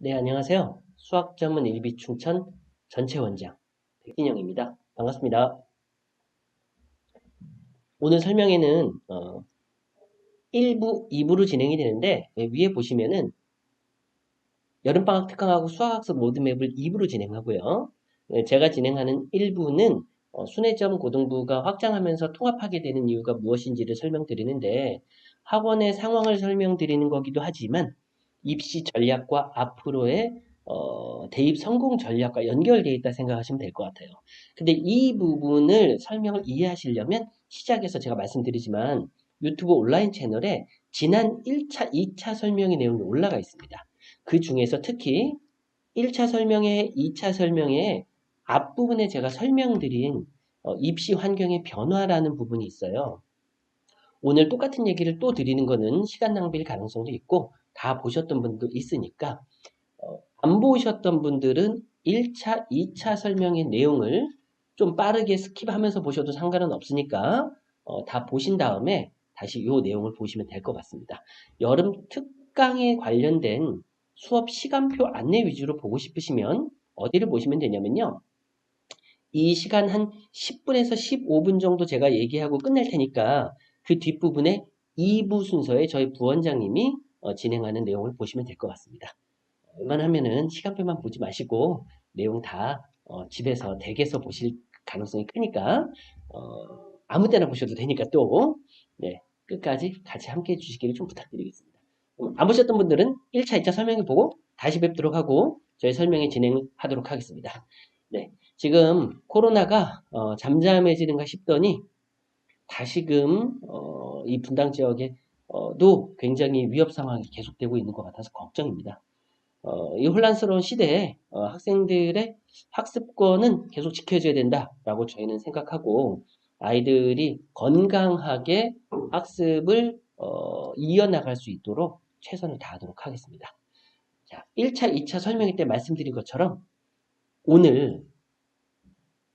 네, 안녕하세요. 수학 전문 일비 충천 전체 원장 백진영입니다. 반갑습니다. 오늘 설명회는 1부, 2부로 진행이 되는데 위에 보시면은 여름방학 특강하고 수학학습 로드맵을 2부로 진행하고요. 제가 진행하는 1부는 순회점 고등부가 확장하면서 통합하게 되는 이유가 무엇인지를 설명드리는데 학원의 상황을 설명드리는 거기도 하지만 입시 전략과 앞으로의 대입 성공 전략과 연결되어 있다 생각하시면 될 것 같아요. 근데 이 부분을 설명을 이해하시려면 시작에서 제가 말씀드리지만 유튜브 온라인 채널에 지난 1차, 2차 설명의 내용이 올라가 있습니다. 그 중에서 특히 1차 설명회, 2차 설명회 앞부분에 제가 설명드린 입시 환경의 변화라는 부분이 있어요. 오늘 똑같은 얘기를 또 드리는 거는 시간 낭비일 가능성도 있고 다 보셨던 분도 있으니까 안 보셨던 분들은 1차, 2차 설명의 내용을 좀 빠르게 스킵하면서 보셔도 상관은 없으니까 다 보신 다음에 다시 이 내용을 보시면 될 것 같습니다. 여름 특강에 관련된 수업 시간표 안내 위주로 보고 싶으시면 어디를 보시면 되냐면요. 이 시간 한 10분에서 15분 정도 제가 얘기하고 끝낼 테니까 그 뒷부분에 2부 순서에 저희 부원장님이 진행하는 내용을 보시면 될 것 같습니다. 웬만하면은 시간표만 보지 마시고 내용 다 집에서 댁에서 보실 가능성이 크니까 아무 때나 보셔도 되니까 또 네, 끝까지 같이 함께 해주시기를 좀 부탁드리겠습니다. 안 보셨던 분들은 1차, 2차 설명해 보고 다시 뵙도록 하고 저희 설명회 진행하도록 하겠습니다. 네, 지금 코로나가 잠잠해지는가 싶더니 다시금 이 분당 지역에도 굉장히 위협 상황이 계속되고 있는 것 같아서 걱정입니다. 이 혼란스러운 시대에 학생들의 학습권은 계속 지켜줘야 된다라고 저희는 생각하고 아이들이 건강하게 학습을 이어나갈 수 있도록 최선을 다하도록 하겠습니다. 자, 1차, 2차 설명회 때 말씀드린 것처럼 오늘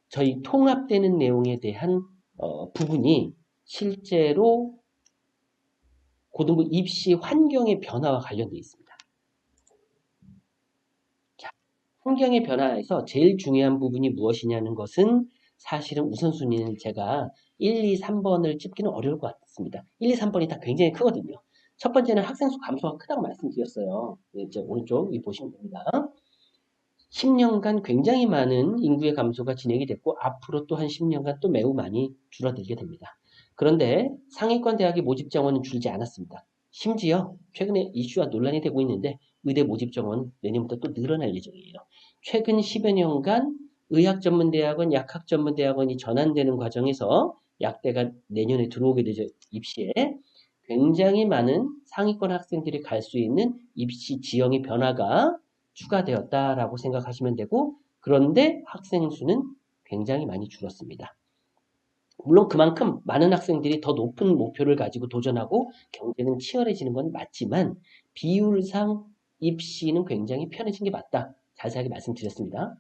저희 통합되는 내용에 대한 부분이 실제로 고등부 입시 환경의 변화와 관련되어 있습니다. 자, 환경의 변화에서 제일 중요한 부분이 무엇이냐는 것은 사실은 우선순위는 제가 1, 2, 3번을 찝기는 어려울 것 같습니다. 1, 2, 3번이 다 굉장히 크거든요. 첫 번째는 학생 수 감소가 크다고 말씀드렸어요. 이제 오른쪽 위 보시면 됩니다. 10년간 굉장히 많은 인구의 감소가 진행이 됐고 앞으로 또 한 10년간 또 매우 많이 줄어들게 됩니다. 그런데 상위권 대학의 모집 정원은 줄지 않았습니다. 심지어 최근에 이슈와 논란이 되고 있는데 의대 모집 정원 내년부터 또 늘어날 예정이에요. 최근 10여 년간 의학전문대학원, 약학전문대학원이 전환되는 과정에서 약대가 내년에 들어오게 되죠. 입시에 굉장히 많은 상위권 학생들이 갈 수 있는 입시 지형의 변화가 추가되었다라고 생각하시면 되고 그런데 학생 수는 굉장히 많이 줄었습니다. 물론 그만큼 많은 학생들이 더 높은 목표를 가지고 도전하고 경쟁은 치열해지는 건 맞지만 비율상 입시는 굉장히 편해진 게 맞다. 자세하게 말씀드렸습니다.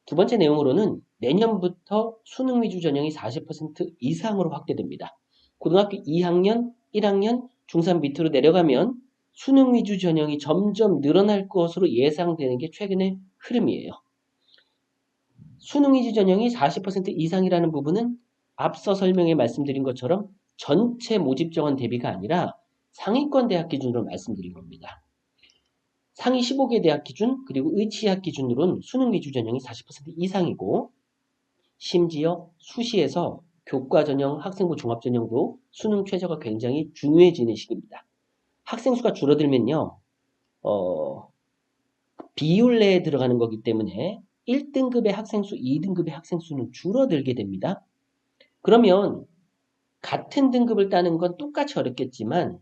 두 번째 내용으로는 내년부터 수능 위주 전형이 40% 이상으로 확대됩니다. 고등학교 2학년, 1학년, 중3 밑으로 내려가면 수능 위주 전형이 점점 늘어날 것으로 예상되는 게 최근의 흐름이에요. 수능 위주 전형이 40% 이상이라는 부분은 앞서 설명에 말씀드린 것처럼 전체 모집 정원 대비가 아니라 상위권 대학 기준으로 말씀드린 겁니다. 상위 15개 대학 기준 그리고 의치학 기준으로는 수능 위주 전형이 40% 이상이고 심지어 수시에서 교과 전형, 학생부 종합 전형도 수능 최저가 굉장히 중요해지는 시기입니다. 학생 수가 줄어들면요. 비율 내에 들어가는 거기 때문에 1등급의 학생 수, 2등급의 학생 수는 줄어들게 됩니다. 그러면 같은 등급을 따는 건 똑같이 어렵겠지만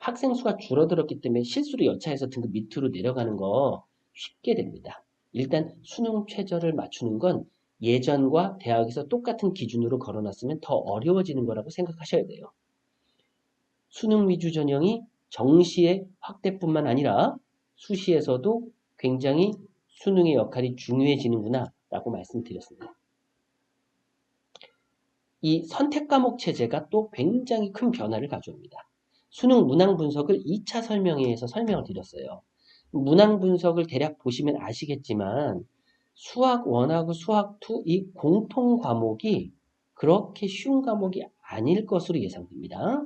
학생 수가 줄어들었기 때문에 실수로 여차해서 등급 밑으로 내려가는 거 쉽게 됩니다. 일단 수능 최저를 맞추는 건 예전과 대학에서 똑같은 기준으로 걸어놨으면 더 어려워지는 거라고 생각하셔야 돼요. 수능 위주 전형이 정시의 확대뿐만 아니라 수시에서도 굉장히 수능의 역할이 중요해지는구나 라고 말씀드렸습니다. 이 선택 과목 체제가 또 굉장히 큰 변화를 가져옵니다. 수능 문항 분석을 2차 설명회에서 설명을 드렸어요. 문항 분석을 대략 보시면 아시겠지만 수학 1하고 수학 2 이 공통 과목이 그렇게 쉬운 과목이 아닐 것으로 예상됩니다.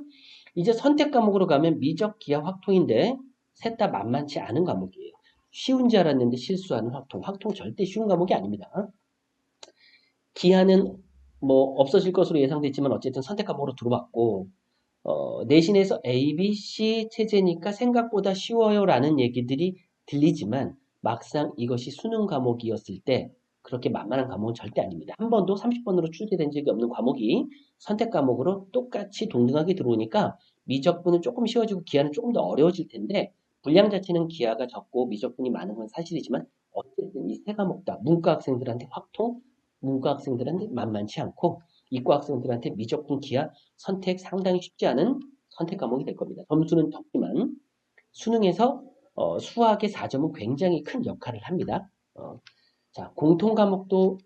이제 선택 과목으로 가면 미적, 기하, 확통인데 셋 다 만만치 않은 과목이에요. 쉬운 줄 알았는데 실수하는 확통. 확통 절대 쉬운 과목이 아닙니다. 기하는 뭐 없어질 것으로 예상됐지만 어쨌든 선택 과목으로 들어왔고 내신에서 A, B, C 체제니까 생각보다 쉬워요라는 얘기들이 들리지만 막상 이것이 수능 과목이었을 때 그렇게 만만한 과목은 절대 아닙니다. 한 번도 30번으로 출제된 적이 없는 과목이 선택 과목으로 똑같이 동등하게 들어오니까 미적분은 조금 쉬워지고 기하는 조금 더 어려워질 텐데 분량 자체는 기하가 적고 미적분이 많은 건 사실이지만 어쨌든 이 세 과목 다 문과 학생들한테 확통, 문과 학생들한테 만만치 않고 이과 학생들한테 미적분, 기하 선택 상당히 쉽지 않은 선택 과목이 될 겁니다. 점수는 적지만 수능에서 수학의 4점은 굉장히 큰 역할을 합니다. 자, 공통 과목도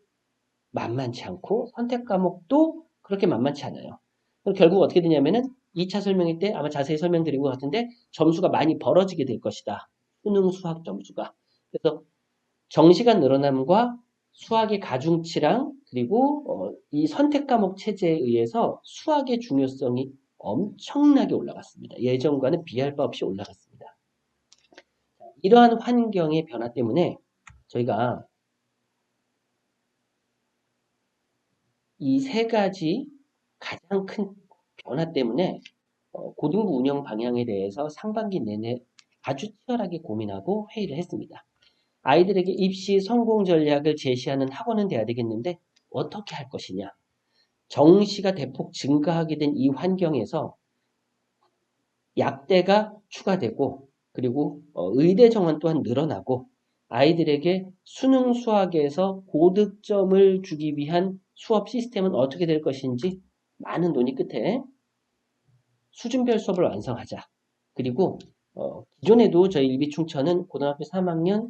만만치 않고 선택 과목도 그렇게 만만치 않아요. 그럼 결국 어떻게 되냐면은 2차 설명회 때 아마 자세히 설명드린 것 같은데 점수가 많이 벌어지게 될 것이다. 수능 수학 점수가. 그래서 정시간 늘어남과 수학의 가중치랑 그리고 이 선택 과목 체제에 의해서 수학의 중요성이 엄청나게 올라갔습니다. 예전과는 비할 바 없이 올라갔습니다. 이러한 환경의 변화 때문에 저희가 이 세 가지 가장 큰 변화 때문에 고등부 운영 방향에 대해서 상반기 내내 아주 치열하게 고민하고 회의를 했습니다. 아이들에게 입시 성공 전략을 제시하는 학원은 돼야 되겠는데 어떻게 할 것이냐. 정시가 대폭 증가하게 된 이 환경에서 약대가 추가되고 그리고 의대 정원 또한 늘어나고 아이들에게 수능 수학에서 고득점을 주기 위한 수업 시스템은 어떻게 될 것인지 많은 논의 끝에 수준별 수업을 완성하자. 그리고 기존에도 저희 일비충천은 고등학교 3학년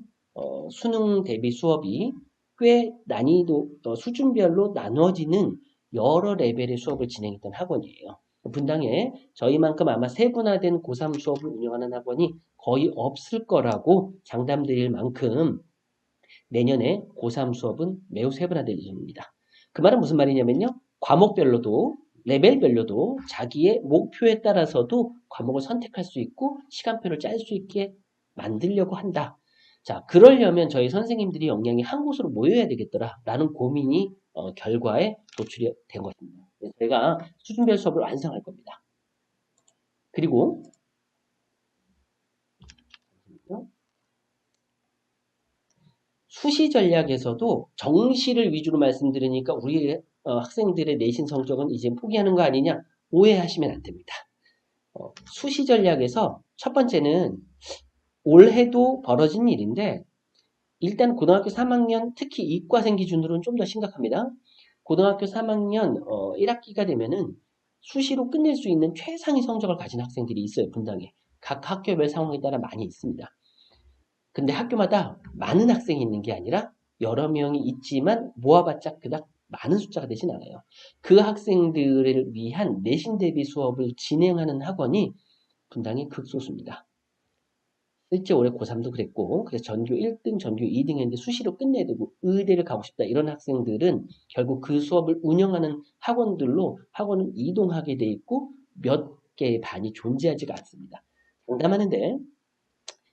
수능 대비 수업이 꽤 난이도 수준별로 나눠지는 여러 레벨의 수업을 진행했던 학원이에요. 분당에 저희만큼 아마 세분화된 고3 수업을 운영하는 학원이 거의 없을 거라고 장담드릴 만큼 내년에 고3 수업은 매우 세분화될 예정입니다. 그 말은 무슨 말이냐면요. 과목별로도 레벨별로도 자기의 목표에 따라서도 과목을 선택할 수 있고 시간표를 짤 수 있게 만들려고 한다. 자, 그러려면 저희 선생님들이 역량이 한 곳으로 모여야 되겠더라라는 고민이 결과에 도출이 된 것입니다. 그래서 저희가 수준별 수업을 완성할 겁니다. 그리고 수시 전략에서도 정시를 위주로 말씀드리니까 우리 학생들의 내신 성적은 이제 포기하는 거 아니냐 오해하시면 안 됩니다. 수시 전략에서 첫 번째는 올해도 벌어진 일인데 일단 고등학교 3학년 특히 이과생 기준으로는 좀 더 심각합니다. 고등학교 3학년 1학기가 되면은 수시로 끝낼 수 있는 최상위 성적을 가진 학생들이 있어요. 분당에. 각 학교별 상황에 따라 많이 있습니다. 근데 학교마다 많은 학생이 있는 게 아니라 여러 명이 있지만 모아봤자 그닥 많은 숫자가 되진 않아요. 그 학생들을 위한 내신 대비 수업을 진행하는 학원이 분당이 극소수입니다. 실제 올해 고3도 그랬고 그래서 전교 1등, 전교 2등 했는데 수시로 끝내야 되고 의대를 가고 싶다 이런 학생들은 결국 그 수업을 운영하는 학원들로 학원을 이동하게 돼 있고 몇 개의 반이 존재하지가 않습니다. 장담하는데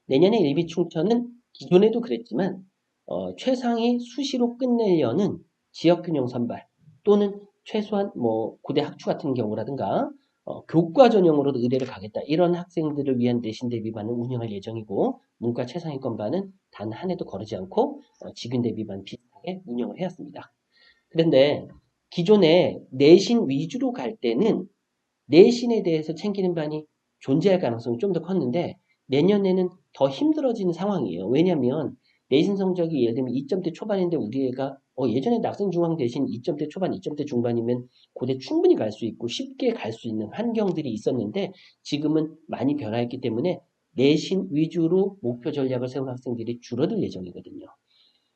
내년에 일비충천은 기존에도 그랬지만 최상위 수시로 끝내려는 지역균형 선발 또는 최소한 뭐 고대 학추 같은 경우라든가 교과 전형으로도 의대를 가겠다 이런 학생들을 위한 내신 대비반을 운영할 예정이고 문과 최상위권 반은 단 한 해도 거르지 않고 직윤 대비반 비슷하게 운영을 해왔습니다. 그런데 기존에 내신 위주로 갈 때는 내신에 대해서 챙기는 반이 존재할 가능성이 좀 더 컸는데 내년에는 더 힘들어지는 상황이에요. 왜냐하면 내신 성적이 예를 들면 2점대 초반인데 우리 애가 예전에 낙선 중앙 대신 2점대 초반, 2점대 중반이면 고대 충분히 갈 수 있고 쉽게 갈 수 있는 환경들이 있었는데 지금은 많이 변화했기 때문에 내신 위주로 목표 전략을 세운 학생들이 줄어들 예정이거든요.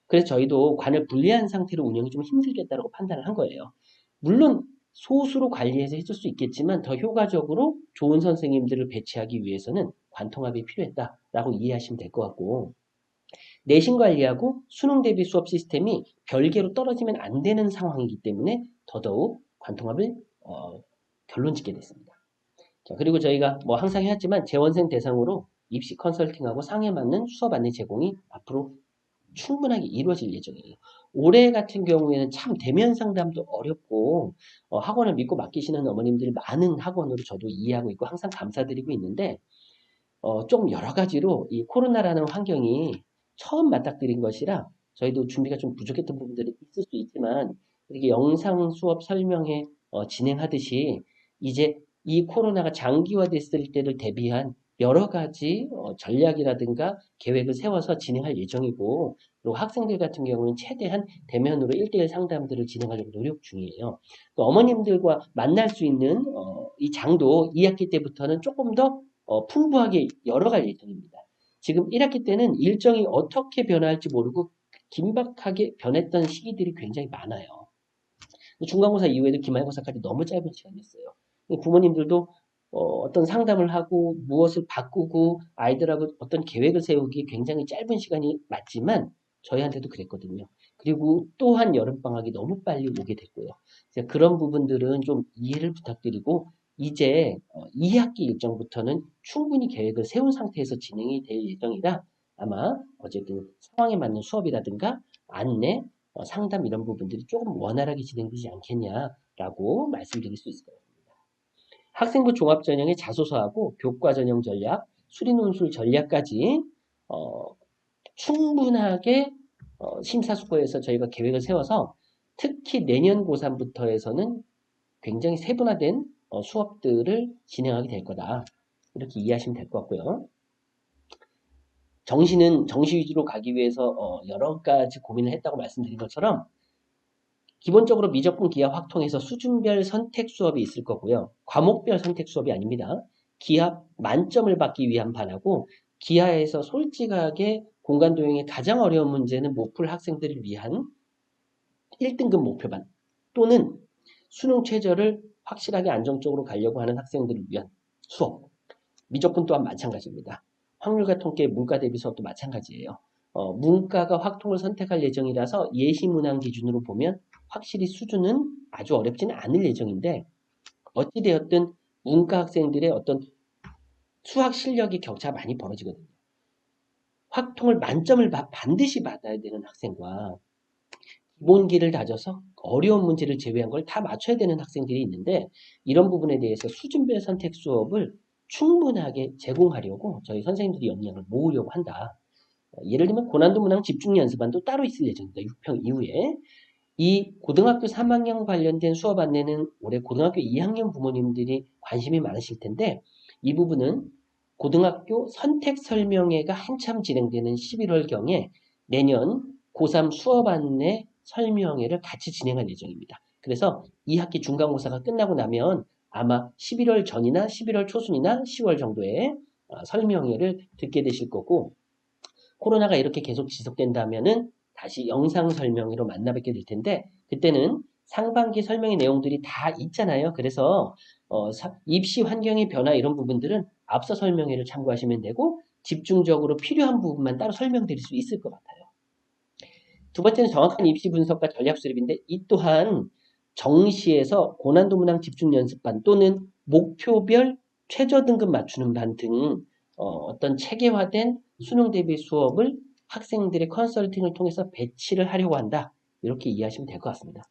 그래서 저희도 관을 분리한 상태로 운영이 좀 힘들겠다고 판단을 한 거예요. 물론 소수로 관리해서 해줄 수 있겠지만 더 효과적으로 좋은 선생님들을 배치하기 위해서는 관통합이 필요했다라고 이해하시면 될 것 같고 내신 관리하고 수능 대비 수업 시스템이 별개로 떨어지면 안 되는 상황이기 때문에 더더욱 관통합을 결론 짓게 됐습니다. 자, 그리고 저희가 뭐 항상 해왔지만 재원생 대상으로 입시 컨설팅하고 상에 맞는 수업 안내 제공이 앞으로 충분하게 이루어질 예정이에요. 올해 같은 경우에는 참 대면 상담도 어렵고 학원을 믿고 맡기시는 어머님들이 많은 학원으로 저도 이해하고 있고 항상 감사드리고 있는데 좀 여러 가지로 이 코로나라는 환경이 처음 맞닥뜨린 것이라 저희도 준비가 좀 부족했던 부분들이 있을 수 있지만 이렇게 영상 수업 설명회 진행하듯이 이제 이 코로나가 장기화됐을 때를 대비한 여러 가지 전략이라든가 계획을 세워서 진행할 예정이고 그리고 학생들 같은 경우는 최대한 대면으로 1대1 상담들을 진행하려고 노력 중이에요. 또 어머님들과 만날 수 있는 이 장도 2학기 때부터는 조금 더 풍부하게 열어갈 예정입니다. 지금 1학기 때는 일정이 어떻게 변할지 모르고 긴박하게 변했던 시기들이 굉장히 많아요. 중간고사 이후에도 기말고사까지 너무 짧은 시간이었어요. 부모님들도 어떤 상담을 하고 무엇을 바꾸고 아이들하고 어떤 계획을 세우기 굉장히 짧은 시간이 맞지만 저희한테도 그랬거든요. 그리고 또한 여름방학이 너무 빨리 오게 됐고요. 그런 부분들은 좀 이해를 부탁드리고 이제 2학기 일정부터는 충분히 계획을 세운 상태에서 진행이 될 예정이라 아마 어쨌든 상황에 맞는 수업이라든가 안내, 상담 이런 부분들이 조금 원활하게 진행되지 않겠냐라고 말씀드릴 수 있을 것 같습니다. 학생부 종합전형의 자소서하고 교과전형 전략, 수리논술 전략까지 충분하게 심사숙고해서 저희가 계획을 세워서 특히 내년 고3부터 해서는 굉장히 세분화된 수업들을 진행하게 될 거다. 이렇게 이해하시면 될 것 같고요. 정시 위주로 가기 위해서 여러 가지 고민을 했다고 말씀드린 것처럼 기본적으로 미적분 기하 확통에서 수준별 선택 수업이 있을 거고요. 과목별 선택 수업이 아닙니다. 기하 만점을 받기 위한 반하고 기하에서 솔직하게 공간 도형의 가장 어려운 문제는 못 풀 학생들을 위한 1등급 목표반 또는 수능 최저를 확실하게 안정적으로 가려고 하는 학생들을 위한 수업. 미적분 또한 마찬가지입니다. 확률과 통계, 물가 대비 수업도 마찬가지예요. 문과가 확통을 선택할 예정이라서 예시 문항 기준으로 보면 확실히 수준은 아주 어렵지는 않을 예정인데 어찌되었든 문과 학생들의 어떤 수학 실력의 격차가 많이 벌어지거든요. 확통을 만점을 반드시 받아야 되는 학생과 기본기를 다져서 어려운 문제를 제외한 걸 다 맞춰야 되는 학생들이 있는데 이런 부분에 대해서 수준별 선택 수업을 충분하게 제공하려고 저희 선생님들이 역량을 모으려고 한다. 예를 들면 고난도 문항 집중 연습반도 따로 있을 예정입니다. 6평 이후에. 이 고등학교 3학년 관련된 수업 안내는 올해 고등학교 2학년 부모님들이 관심이 많으실 텐데 이 부분은 고등학교 선택 설명회가 한참 진행되는 11월경에 내년 고3 수업 안내 설명회를 같이 진행할 예정입니다. 그래서 2학기 중간고사가 끝나고 나면 아마 11월 전이나 11월 초순이나 10월 정도에 설명회를 듣게 되실 거고 코로나가 이렇게 계속 지속된다면은 다시 영상 설명회로 만나 뵙게 될 텐데 그때는 상반기 설명의 내용들이 다 있잖아요. 그래서 입시 환경의 변화 이런 부분들은 앞서 설명회를 참고하시면 되고 집중적으로 필요한 부분만 따로 설명드릴 수 있을 것 같아요. 두 번째는 정확한 입시 분석과 전략 수립인데 이 또한 정시에서 고난도 문항 집중 연습반 또는 목표별 최저 등급 맞추는 반 등 어떤 체계화된 수능 대비 수업을 학생들의 컨설팅을 통해서 배치를 하려고 한다. 이렇게 이해하시면 될 것 같습니다.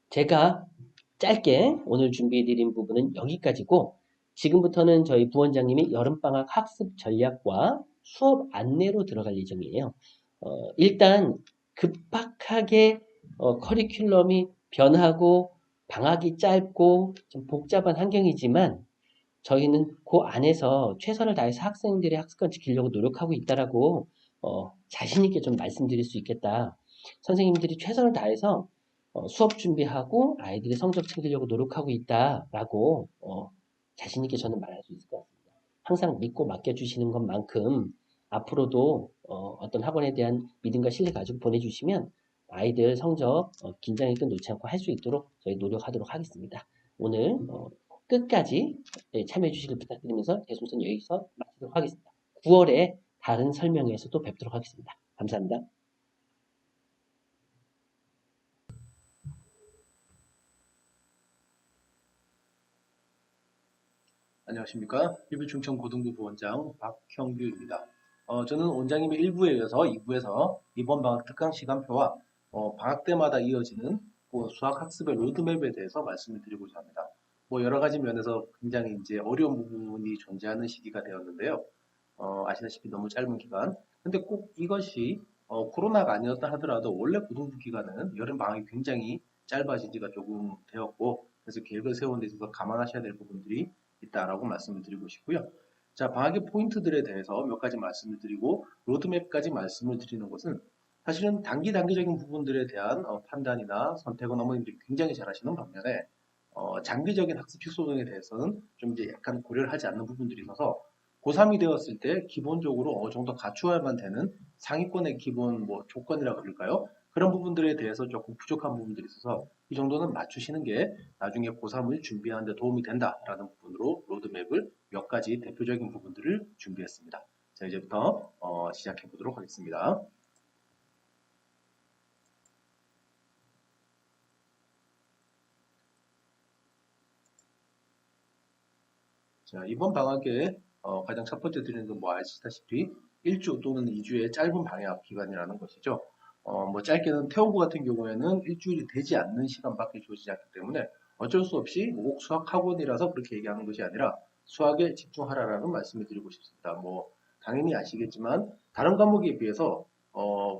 제가 짧게 오늘 준비해드린 부분은 여기까지고 지금부터는 저희 부원장님이 여름방학 학습 전략과 수업 안내로 들어갈 예정이에요. 일단 급박하게 커리큘럼이 변하고 방학이 짧고 좀 복잡한 환경이지만 저희는 그 안에서 최선을 다해서 학생들의 학습관 지키려고 노력하고 있다라고 자신 있게 좀 말씀드릴 수 있겠다. 선생님들이 최선을 다해서 수업 준비하고 아이들의 성적 챙기려고 노력하고 있다라고 자신 있게 저는 말할 수 있을 것 같습니다. 항상 믿고 맡겨주시는 것만큼 앞으로도 어떤 학원에 대한 믿음과 신뢰 가지고 보내주시면 아이들 성적 긴장의 끈 놓지 않고 할 수 있도록 저희 노력하도록 하겠습니다. 오늘 끝까지 참여해 주시길 부탁드리면서 대순서는 여기서 마치도록 하겠습니다. 9월에 다른 설명회에서도 뵙도록 하겠습니다. 감사합니다. 안녕하십니까. 일부충청고등부 부원장 박형규입니다. 저는 원장님의 1부에 이어서 2부에서 이번 방학 특강 시간표와 방학 때마다 이어지는 수학 학습의 로드맵에 대해서 말씀을 드리고자 합니다. 여러 가지 면에서 굉장히 이제 어려운 부분이 존재하는 시기가 되었는데요. 아시다시피 너무 짧은 기간. 근데 꼭 이것이 코로나가 아니었다 하더라도 원래 고등부 기간은 여름 방학이 굉장히 짧아진 지가 조금 되었고, 그래서 계획을 세우는 데 있어서 감안하셔야 될 부분들이 있다라고 말씀을 드리고 싶고요. 자, 방학의 포인트들에 대해서 몇 가지 말씀을 드리고 로드맵까지 말씀을 드리는 것은 사실은 단기적인 부분들에 대한 판단이나 선택은 어머님들이 굉장히 잘 하시는 반면에 장기적인 학습 필수 등에 대해서는 좀 이제 약간 고려를 하지 않는 부분들이 있어서 고3이 되었을 때 기본적으로 어느 정도 갖추어야만 되는 상위권의 기본 조건이라고 그럴까요? 그런 부분들에 대해서 조금 부족한 부분들이 있어서 이 정도는 맞추시는 게 나중에 고3을 준비하는 데 도움이 된다라는 부분으로 로드맵을 몇 가지 대표적인 부분들을 준비했습니다. 자, 이제부터 시작해 보도록 하겠습니다. 자, 이번 방학에 가장 첫 번째 드리는 건 아시다시피 1주 또는 2주의 짧은 방학 기간이라는 것이죠. 짧게는 태원고 같은 경우에는 일주일이 되지 않는 시간밖에 주어지지 않기 때문에 어쩔 수 없이 꼭 수학학원이라서 그렇게 얘기하는 것이 아니라 수학에 집중하라라는 말씀을 드리고 싶습니다. 당연히 아시겠지만 다른 과목에 비해서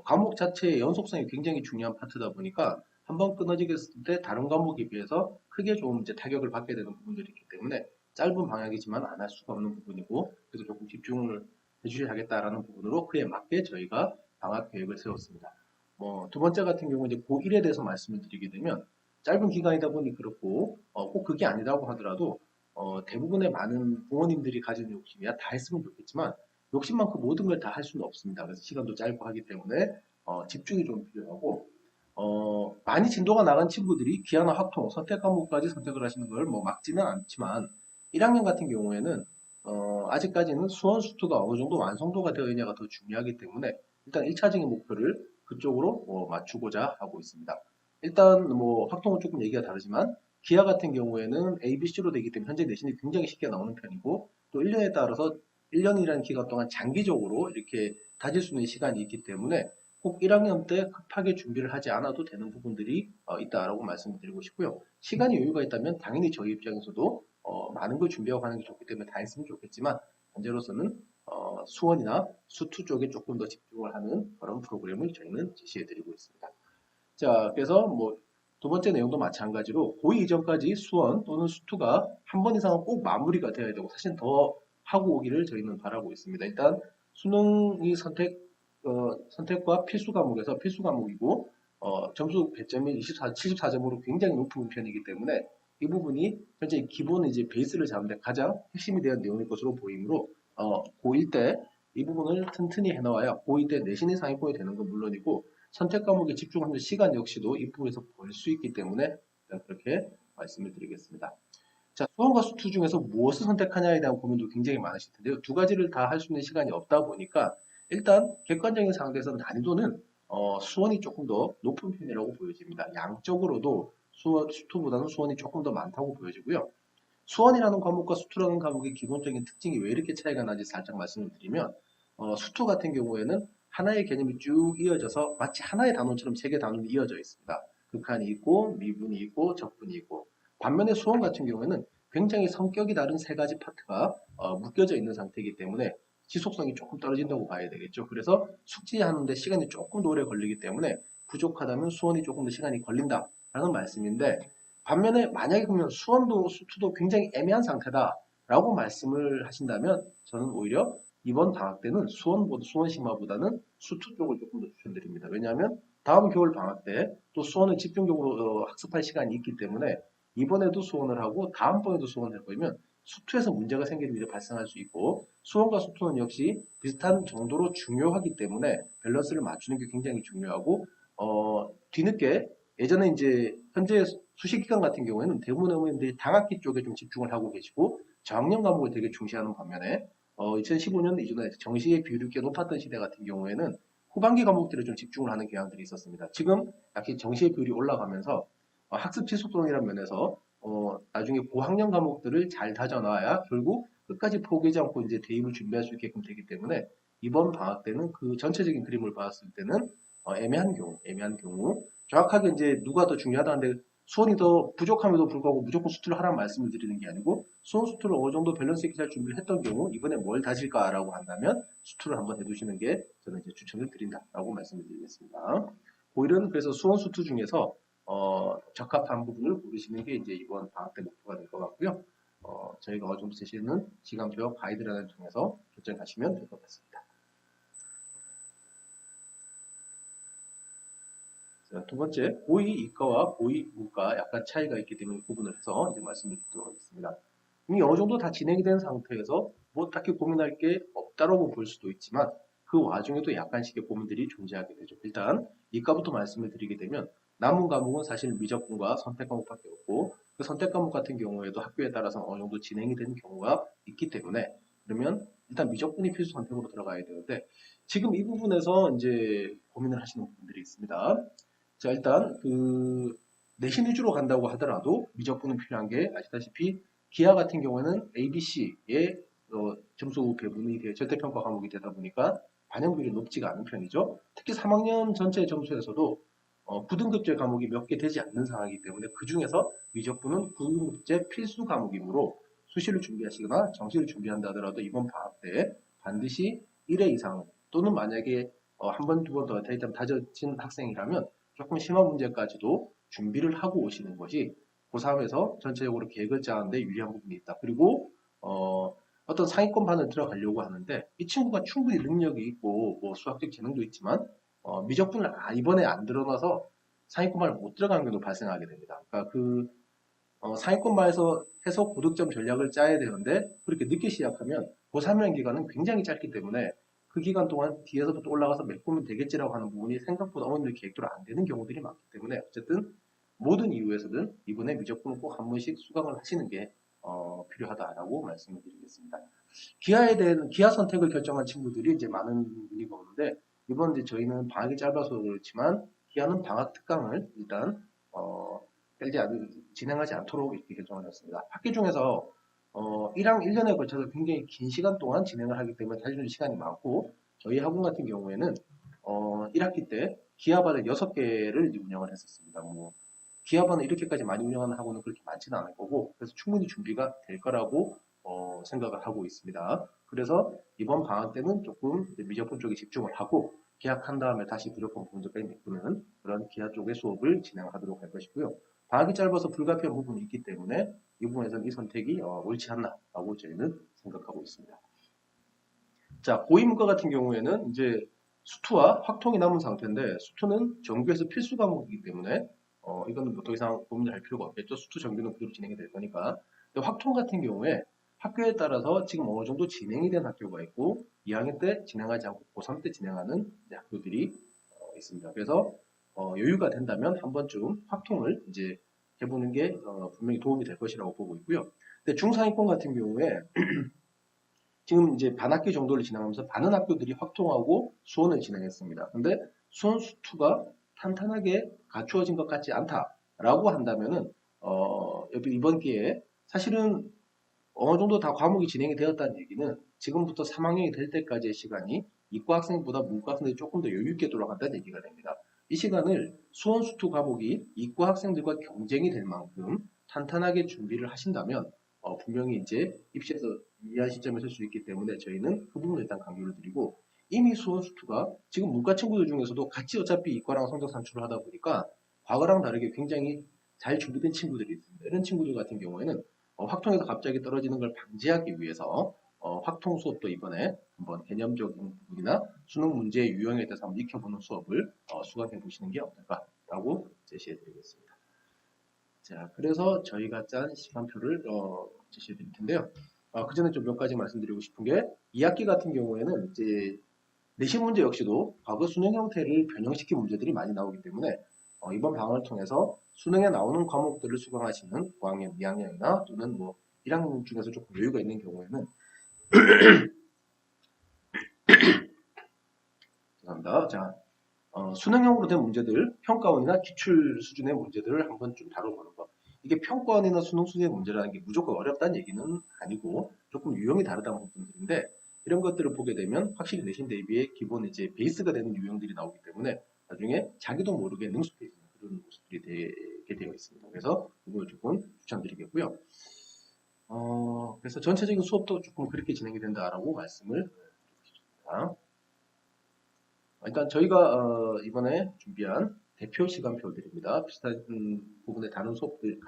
과목 자체의 연속성이 굉장히 중요한 파트다 보니까 한번 끊어지게 했을 때 다른 과목에 비해서 크게 좀 이제 타격을 받게 되는 부분들이 있기 때문에 짧은 방향이지만 안 할 수가 없는 부분이고, 그래서 조금 집중을 해주셔야겠다라는 부분으로 그에 맞게 저희가 방학 계획을 세웠습니다. 두 번째 같은 경우 이제 고1에 대해서 말씀을 드리게 되면 짧은 기간이다 보니 그렇고 꼭 그게 아니라고 하더라도 대부분의 많은 부모님들이 가지는 욕심이야 다 했으면 좋겠지만 욕심만큼 모든 걸 다 할 수는 없습니다. 그래서 시간도 짧고 하기 때문에 집중이 좀 필요하고 많이 진도가 나간 친구들이 기하나 학통 선택 과목까지 선택을 하시는 걸 막지는 않지만 1학년 같은 경우에는 아직까지는 수원 수투가 어느 정도 완성도가 되어 있냐가 더 중요하기 때문에 일단 1차적인 목표를 그쪽으로 맞추고자 하고 있습니다. 일단 학통은 조금 얘기가 다르지만 기하 같은 경우에는 A, B, C로 되기 때문에 현재 내신이 굉장히 쉽게 나오는 편이고 또 1년에 따라서 1년이라는 기간 동안 장기적으로 이렇게 다질 수 있는 시간이 있기 때문에 꼭 1학년 때 급하게 준비를 하지 않아도 되는 부분들이 있다라고 말씀드리고 싶고요. 시간이 여유가 있다면 당연히 저희 입장에서도 많은 걸 준비하고 가는 게 좋기 때문에 다 했으면 좋겠지만 현재로서는 수원이나 수투 쪽에 조금 더 집중을 하는 그런 프로그램을 저희는 제시해드리고 있습니다. 자, 그래서 두 번째 내용도 마찬가지로 고2 이전까지 수원 또는 수투가 한 번 이상은 꼭 마무리가 되어야 되고 사실 더 하고 오기를 저희는 바라고 있습니다. 일단 수능이 선택과 필수 과목에서 필수 과목이고 점수 배점이 74점으로 굉장히 높은 편이기 때문에 이 부분이 현재 기본 이제 베이스를 잡는데 가장 핵심이 되는 내용일 것으로 보이므로 고1 때 이 부분을 튼튼히 해나와야 고2 때 내신이 상위권이 되는 건 물론이고 선택 과목에 집중하는 시간 역시도 이 부분에서 벌 수 있기 때문에 그렇게 말씀을 드리겠습니다. 자, 수원과 수투 중에서 무엇을 선택하냐에 대한 고민도 굉장히 많으실 텐데요. 두 가지를 다 할 수 있는 시간이 없다 보니까 일단 객관적인 상황에서 난이도는 수원이 조금 더 높은 편이라고 보여집니다. 양적으로도 수투보다는 수원이 조금 더 많다고 보여지고요. 수원이라는 과목과 수투라는 과목의 기본적인 특징이 왜 이렇게 차이가 나는지 살짝 말씀을 드리면 수투 같은 경우에는 하나의 개념이 쭉 이어져서 마치 하나의 단원처럼 세 개 단원이 이어져 있습니다. 극한이 있고 미분이 있고 적분이 있고 반면에 수원 같은 경우에는 굉장히 성격이 다른 세 가지 파트가 묶여져 있는 상태이기 때문에 지속성이 조금 떨어진다고 봐야 되겠죠. 그래서 숙지하는데 시간이 조금 더 오래 걸리기 때문에 부족하다면 수원이 조금 더 시간이 걸린다라는 말씀인데 반면에 만약에 그러면 수원도 수투도 굉장히 애매한 상태다라고 말씀을 하신다면 저는 오히려 이번 방학 때는 수원 심화보다는 수투 쪽을 조금 더 추천드립니다. 왜냐하면 다음 겨울 방학 때 또 수원을 집중적으로 학습할 시간이 있기 때문에 이번에도 수원을 하고 다음번에도 수원을 해보면 수투에서 문제가 생기는 일이 발생할 수 있고 수원과 수투는 역시 비슷한 정도로 중요하기 때문에 밸런스를 맞추는 게 굉장히 중요하고 뒤늦게 예전에 이제 현재 수시 기간 같은 경우에는 대부분 어머님들이 당학기 쪽에 좀 집중을 하고 계시고 저학년 과목을 되게 중시하는 반면에 2015년 이전에 정시의 비율이 꽤 높았던 시대 같은 경우에는 후반기 과목들에 좀 집중을 하는 경향들이 있었습니다. 지금 약간 정시의 비율이 올라가면서 학습 지속성이라는 면에서 나중에 고학년 과목들을 잘 다져놔야 결국 끝까지 포기하지 않고 이제 대입을 준비할 수 있게끔 되기 때문에 이번 방학 때는 그 전체적인 그림을 봤을 때는 애매한 경우 정확하게 이제 누가 더 중요하다는데 수원이 더 부족함에도 불구하고 무조건 수투를 하라는 말씀을 드리는 게 아니고 수원 수투를 어느 정도 밸런스 있게 잘 준비를 했던 경우 이번에 뭘 다질까라고 한다면 수투를 한번 해두시는 게 저는 이제 추천을 드린다라고 말씀을 드리겠습니다. 고일은 그래서 수원 수투 중에서 적합한 부분을 고르시는 게 이제 이번 방학 때 목표가 될 것 같고요. 저희가 어느 정도 제시는 시간표 가이드라인을 통해서 결정하시면 될 것 같습니다. 자, 두 번째, 고위 이과와 고위 문과 약간 차이가 있기 때문에 구분을 해서 이제 말씀을 드리도록 하겠습니다. 이미 어느 정도 다 진행이 된 상태에서 뭐 딱히 고민할 게 없다라고 볼 수도 있지만 그 와중에도 약간씩의 고민들이 존재하게 되죠. 일단 이과부터 말씀을 드리게 되면 남은 과목은 사실 미적분과 선택 과목밖에 없고 그 선택 과목 같은 경우에도 학교에 따라서 어느 정도 진행이 되는 경우가 있기 때문에 그러면 일단 미적분이 필수 선택으로 들어가야 되는데 지금 이 부분에서 이제 고민을 하시는 분들이 있습니다. 자, 일단 그 내신 위주로 간다고 하더라도 미적분은 필요한 게 아시다시피 기하 같은 경우에는 ABC의 점수 배분이 절대평가 과목이 되다 보니까 반영비율이 높지가 않은 편이죠. 특히 3학년 전체 점수에서도 9등급제 과목이 몇 개 되지 않는 상황이기 때문에 그 중에서 미적분은 9등급제 필수 과목이므로 수시를 준비하시거나 정시를 준비한다 하더라도 이번 방학 때 반드시 1회 이상 또는 만약에 한 번, 두 번 더 데이터 다져진 학생이라면 조금 심한 문제까지도 준비를 하고 오시는 것이 고3에서 전체적으로 계획을 짜는데 유리한 부분이 있다. 그리고 어떤 상위권반을 들어가려고 하는데 이 친구가 충분히 능력이 있고 뭐 수학적 재능도 있지만 미적분을 이번에 안 들어놔서 상위권반을 못 들어가는 경우도 발생하게 됩니다. 그러니까 그 상위권반에서 해서 고득점 전략을 짜야 되는데 그렇게 늦게 시작하면 고3년 기간은 굉장히 짧기 때문에 그 기간 동안 뒤에서부터 올라가서 메꾸면 되겠지라고 하는 부분이 생각보다 어머님들 계획대로 안 되는 경우들이 많기 때문에 어쨌든 모든 이유에서든 이번에 무조건 꼭 한 번씩 수강을 하시는 게 필요하다라고 말씀을 드리겠습니다. 기아에 대한 기아 선택을 결정한 친구들이 이제 많은 분이 오는데 이번 이제 저희는 방학이 짧아서 그렇지만 기아는 방학 특강을 일단 진행하지 않도록 이렇게 결정을 했습니다. 학기 중에서 1년에 걸쳐서 굉장히 긴 시간 동안 진행을 하기 때문에 사실 시간이 많고 저희 학원 같은 경우에는 1학기 때 기아반을 6개를 운영을 했었습니다. 뭐 기아반을 이렇게까지 많이 운영하는 학원은 그렇게 많지는 않을 거고 그래서 충분히 준비가 될 거라고 생각을 하고 있습니다. 그래서 이번 방학 때는 조금 미적분 쪽에 집중을 하고 계약한 다음에 다시 무조건 분석까지 메꾸는 그런 기아 쪽의 수업을 진행하도록 할 것이고요. 방학이 짧아서 불가피한 부분이 있기 때문에 이 부분에서는 이 선택이 옳지 않나라고 저희는 생각하고 있습니다. 자, 고위문과 같은 경우에는 이제 수투와 확통이 남은 상태인데 수투는 정규에서 필수 과목이기 때문에 이거는 뭐 더 이상 고민할 필요가 없겠죠. 수투 정규는 그대로 진행이 될 거니까. 근데 확통 같은 경우에 학교에 따라서 지금 어느 정도 진행이 된 학교가 있고 2학년 때 진행하지 않고 고3 때 진행하는 학교들이 있습니다. 그래서 여유가 된다면 한 번쯤 확통을 이제 해보는 게 분명히 도움이 될 것이라고 보고 있고요. 근데 중상위권 같은 경우에 지금 이제 반학기 정도를 진행하면서 많은 학교들이 확통하고 수원을 진행했습니다. 근데 수원 수투가 탄탄하게 갖추어진 것 같지 않다라고 한다면은 이번 기회에 사실은 어느 정도 다 과목이 진행이 되었다는 얘기는 지금부터 3학년이 될 때까지의 시간이 이과 학생보다 문과 학생들이 조금 더 여유 있게 돌아간다는 얘기가 됩니다. 이 시간을 수원 수투 과목이 이과 학생들과 경쟁이 될 만큼 탄탄하게 준비를 하신다면 분명히 이제 입시에서 유리한 시점에 설 수 있기 때문에 저희는 그 부분을 일단 강조를 드리고 이미 수원 수투가 지금 문과 친구들 중에서도 같이 어차피 이과랑 성적 산출을 하다 보니까 과거랑 다르게 굉장히 잘 준비된 친구들이 있습니다. 이런 친구들 같은 경우에는 확통에서 갑자기 떨어지는 걸 방지하기 위해서 확통 수업도 이번에 한번 개념적인 부분이나 수능 문제의 유형에 대해서 한번 익혀보는 수업을 수강해 보시는 게 어떨까라고 제시해 드리겠습니다. 자, 그래서 저희가 짠 시간표를 제시해 드릴 텐데요. 그 전에 좀 몇 가지 말씀드리고 싶은 게 2학기 같은 경우에는 이제 내신 문제 역시도 과거 수능 형태를 변형시킨 문제들이 많이 나오기 때문에 이번 방을 통해서 수능에 나오는 과목들을 수강하시는 고학년 2학년이나 또는 뭐 1학년 중에서 조금 여유가 있는 경우에는 죄송합니다. 자, 수능형으로 된 문제들, 평가원이나 기출 수준의 문제들을 한번 좀 다뤄보는 것. 이게 평가원이나 수능 수준의 문제라는 게 무조건 어렵다는 얘기는 아니고 조금 유형이 다르다는 부분들인데 이런 것들을 보게 되면 확실히 내신 대비에 기본 이제 베이스가 되는 유형들이 나오기 때문에 나중에 자기도 모르게 능숙해지는 그런 모습들이 되게 되어 있습니다. 그래서 이걸 조금 추천드리겠고요. 그래서 전체적인 수업도 조금 그렇게 진행이 된다라고 말씀을 드립니다. 일단 저희가 이번에 준비한 대표 시간표들입니다. 비슷한 부분의 다른 수업들,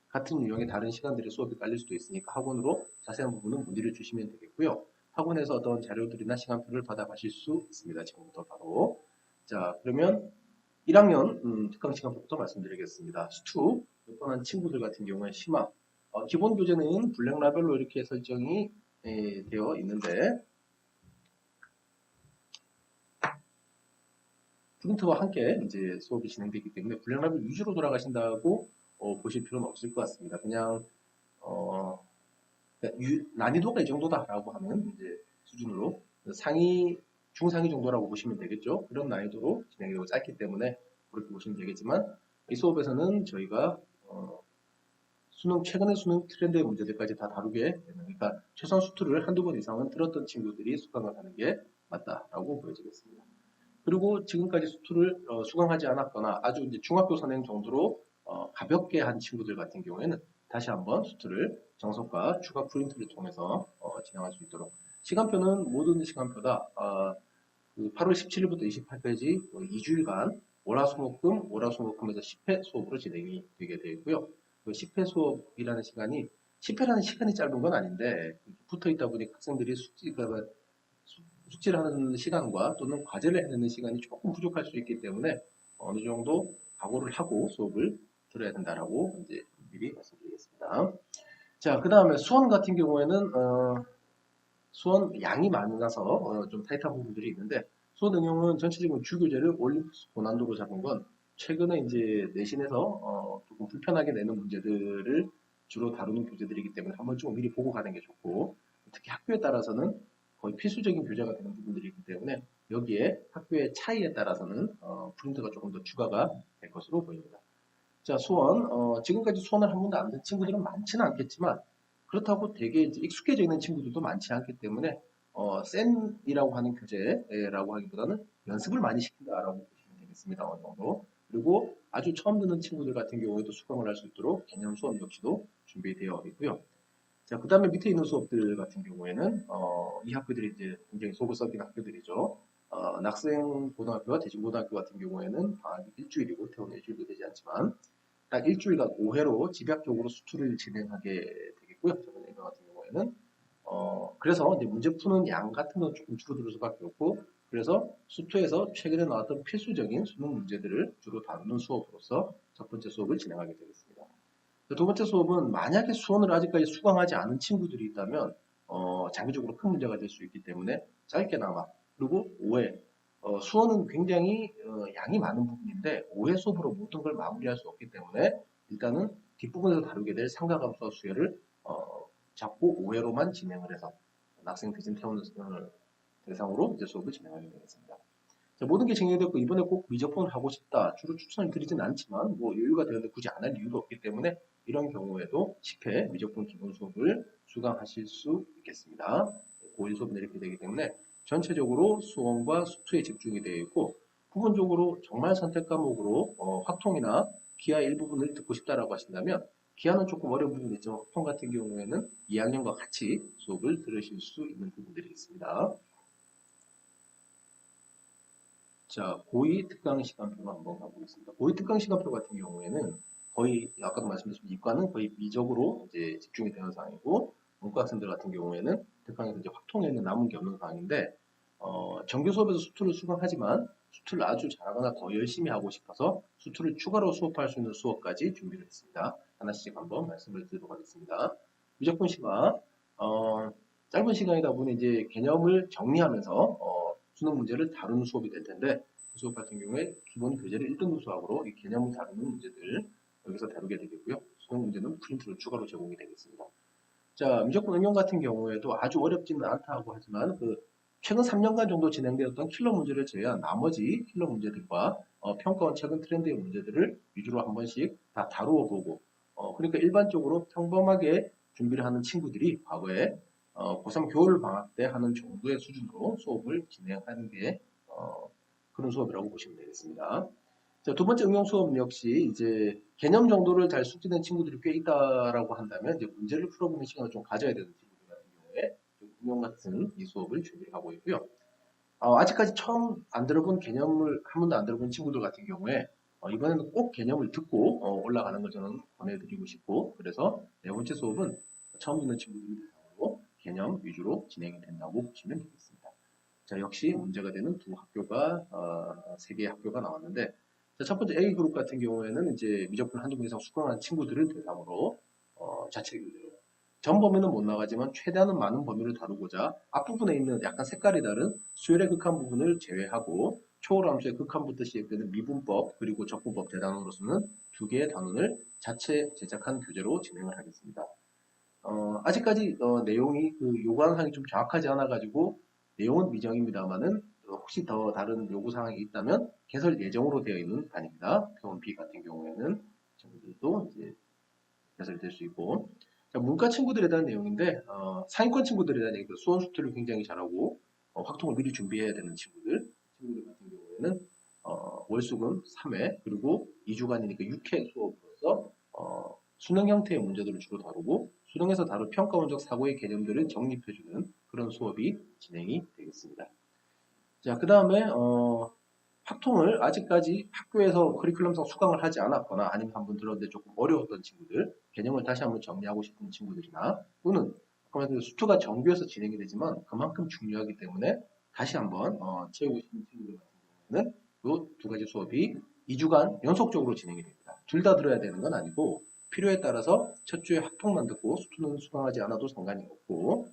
같은 유형의 다른 시간들의 수업이 깔릴 수도 있으니까 학원으로 자세한 부분은 문의를 주시면 되겠고요. 학원에서 어떤 자료들이나 시간표를 받아가실 수 있습니다. 지금부터 바로. 자, 그러면 1학년 특강 시간부터 말씀드리겠습니다. 수투 몇 번 한 친구들 같은 경우에 심화. 기본 교재는 블랙 라벨로 이렇게 설정이 되어 있는데 프린트와 함께 이제 수업이 진행되기 때문에 블랙라벨 위주로 돌아가신다고 보실 필요는 없을 것 같습니다. 그냥 난이도가 이 정도다라고 하는 이제 수준으로 상위 중상위 정도라고 보시면 되겠죠. 그런 난이도로 진행이 되고 짧기 때문에 그렇게 보시면 되겠지만 이 수업에서는 저희가 최근의 수능 트렌드의 문제들까지 다 다루게 되는, 그러니까 최소한 수투를 한두 번 이상은 들었던 친구들이 수강을 하는 게 맞다라고 보여지겠습니다. 그리고 지금까지 수투를 수강하지 않았거나 아주 이제 중학교 선행 정도로 가볍게 한 친구들 같은 경우에는 다시 한번 수투를 정석과 추가 프린트를 통해서 진행할 수 있도록, 시간표는 모든 시간표다. 그 8월 17일부터 28일까지 2주일간 월화수목금, 월화수목금에서 10회 수업으로 진행이 되게 되어 있고요. 그 10회 수업이라는 시간이 10회라는 시간이 짧은 건 아닌데 붙어 있다 보니 학생들이 숙지를 하는 시간과 또는 과제를 해내는 시간이 조금 부족할 수 있기 때문에 어느 정도 각오를 하고 수업을 들어야 된다라고 이제 미리 말씀드리겠습니다. 자, 그 다음에 수원 같은 경우에는 수원 양이 많아서 좀 타이트한 부분들이 있는데 수원 응용은 전체적인 주교재를 올림푸스 고난도로 잡은 건 최근에 이제 내신에서 조금 불편하게 내는 문제들을 주로 다루는 교재들이기 때문에 한번 좀 미리 보고 가는 게 좋고, 특히 학교에 따라서는 거의 필수적인 교재가 되는 부분들이기 때문에 여기에 학교의 차이에 따라서는 프린트가 조금 더 추가가 될 것으로 보입니다. 자, 수원. 지금까지 수원을 한 번도 안 된 친구들은 많지는 않겠지만 그렇다고 되게 이제 익숙해져 있는 친구들도 많지 않기 때문에 센이라고 하는 교재라고 하기보다는 연습을 많이 시킨다라고 보시면 되겠습니다. 어느 정도. 그리고 아주 처음 듣는 친구들 같은 경우에도 수강을 할 수 있도록 개념 수업 역시도 준비되어 있고요. 자, 그 다음에 밑에 있는 수업들 같은 경우에는 이 학교들이 이제 굉장히 속을 썩인 학교들이죠. 낙생고등학교와 대진고등학교 같은 경우에는 방학이 일주일이고 퇴원 일주일도 되지 않지만 딱 일주일간 5회로 집약적으로 수투를 진행하게 되겠고요. 저번 예과 같은 경우에는 그래서 이제 문제 푸는 양 같은 건 조금 줄어들 수밖에 없고, 그래서 수투에서 최근에 나왔던 필수적인 수능 문제들을 주로 다루는 수업으로서 첫 번째 수업을 진행하게 되겠습니다. 두 번째 수업은 만약에 수원을 아직까지 수강하지 않은 친구들이 있다면 장기적으로 큰 문제가 될 수 있기 때문에 짧게나마, 그리고 5회 수원은 굉장히 양이 많은 부분인데 5회 수업으로 모든 걸 마무리할 수 없기 때문에 일단은 뒷부분에서 다루게 될 상가감수와 수열을 잡고 5회로만 진행을 해서 학생 대진 태우는 대상으로 이제 수업을 진행하게 되겠습니다. 자, 모든 게 진행됐고 이번에 꼭 미적분을 하고 싶다 주로 추천을 드리진 않지만 뭐 여유가 되는데 굳이 안 할 이유도 없기 때문에 이런 경우에도 10회 미적분 기본 수업을 수강하실 수 있겠습니다. 고1 수업은 이렇게 되기 때문에 전체적으로 수원과 수투에 집중이 되어 있고, 부분적으로 정말 선택 과목으로 확통이나 기하 일부분을 듣고 싶다라고 하신다면 기하는 조금 어려운 부분이 있지만 확통 같은 경우에는 2학년과 같이 수업을 들으실 수 있는 부분들이 있습니다. 자, 고2 특강 시간표로 한번 가보겠습니다. 고2 특강 시간표 같은 경우에는 거의 아까도 말씀드렸지만 이과는 거의 미적으로 이제 집중이 되는 사항이고, 문과 학생들 같은 경우에는 특강에서 이제 확통에는 남은 게 없는 사항인데 정규 수업에서 수투를 수강하지만 수투를 아주 잘하거나 더 열심히 하고 싶어서 수투를 추가로 수업할 수 있는 수업까지 준비를 했습니다. 하나씩 한번 말씀을 드리도록 하겠습니다. 미적분 심화. 짧은 시간이다 보니 이제 개념을 정리하면서 수능 문제를 다루는 수업이 될 텐데 수업 같은 경우에 기본 교재를 1등급 수학으로 이 개념을 다루는 문제들 여기서 다루게 되겠고요. 수능 문제는 프린트로 추가로 제공이 되겠습니다. 자, 미적분 응용 같은 경우에도 아주 어렵지는 않다고 하지만 최근 3년간 정도 진행되었던 킬러 문제를 제외한 나머지 킬러 문제들과 평가원 최근 트렌드의 문제들을 위주로 한 번씩 다 다루어 보고 그러니까 일반적으로 평범하게 준비를 하는 친구들이 과거에 고3 겨울 방학 때 하는 정도의 수준으로 수업을 진행하는 게 그런 수업이라고 보시면 되겠습니다. 자, 두 번째 응용 수업 역시 이제 개념 정도를 잘 숙지된 친구들이 꽤 있다라고 한다면 이제 문제를 풀어보는 시간을 좀 가져야 되는 친구들 같은 경우에 좀 응용 같은 이 수업을 준비를 하고 있고요. 아직까지 처음 안 들어본 개념을 한 번도 안 들어본 친구들 같은 경우에 이번에는 꼭 개념을 듣고 올라가는 걸 저는 권해드리고 싶고 그래서 네 번째 수업은 처음 듣는 친구들이 대상으로 개념 위주로 진행이 된다고 보시면 되겠습니다. 자, 역시 문제가 되는 두 학교가 세 개의 학교가 나왔는데 자, 첫 번째 A그룹 같은 경우에는 이제 미적분 한두 분 이상 수강한 친구들을 대상으로 자체 교재로 전 범위는 못 나가지만 최대한은 많은 범위를 다루고자 앞부분에 있는 약간 색깔이 다른 수열의 극한 부분을 제외하고 초월함수의 극한부터 시작되는 미분법 그리고 적분법 대단원으로서는 두 개의 단원을 자체 제작한 교재로 진행을 하겠습니다. 아직까지 내용이 요구하는 사항이 좀 정확하지 않아가지고 내용은 미정입니다만은 혹시 더 다른 요구사항이 있다면 개설 예정으로 되어 있는 반입니다. 표본 B 같은 경우에는 친구들도 이제 개설될 수 있고 자, 문과 친구들에 대한 내용인데 상위권 친구들에 대한 얘기도 수원 수투를 굉장히 잘하고 확통을 미리 준비해야 되는 친구들 같은 경우에는 월수금 3회 그리고 2주간이니까 6회 수업으로서 수능 형태의 문제들을 주로 다루고 수능에서 다룰 평가원적 사고의 개념들을 정립해주는 그런 수업이 진행이 되겠습니다. 자, 그 다음에 확통을 아직까지 학교에서 커리큘럼상 수강을 하지 않았거나 아니면 한번 들었는데 조금 어려웠던 친구들, 개념을 다시 한번 정리하고 싶은 친구들이나 또는 아까 말했던 수투가 정규에서 진행이 되지만 그만큼 중요하기 때문에 다시 한번 채우고 싶은 친구들 같은 경우에는 이 두 가지 수업이 2주간 연속적으로 진행이 됩니다. 둘 다 들어야 되는 건 아니고 필요에 따라서 첫 주에 학통만 듣고 수투는 수강하지 않아도 상관이 없고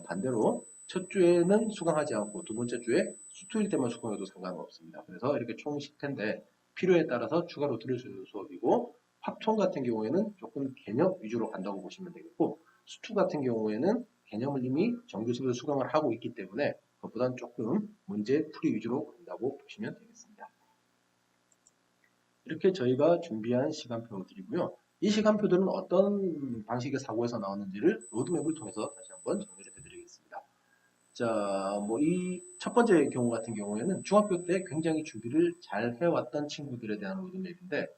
반대로 첫 주에는 수강하지 않고 두 번째 주에 수투일 때만 수강해도 상관없습니다. 그래서 이렇게 총 10회인데 필요에 따라서 추가로 들을 수 있는 수업이고 확통 같은 경우에는 조금 개념 위주로 간다고 보시면 되겠고 수투 같은 경우에는 개념을 이미 정규 수업에서 수강을 하고 있기 때문에 그것보다는 조금 문제 풀이 위주로 간다고 보시면 되겠습니다. 이렇게 저희가 준비한 시간표들이고요. 이 시간표들은 어떤 방식의 사고에서 나왔는지를 로드맵을 통해서 다시 한번 정리를 해드리겠습니다. 자, 뭐 이 첫 번째 경우 같은 경우에는 중학교 때 굉장히 준비를 잘 해왔던 친구들에 대한 로드맵인데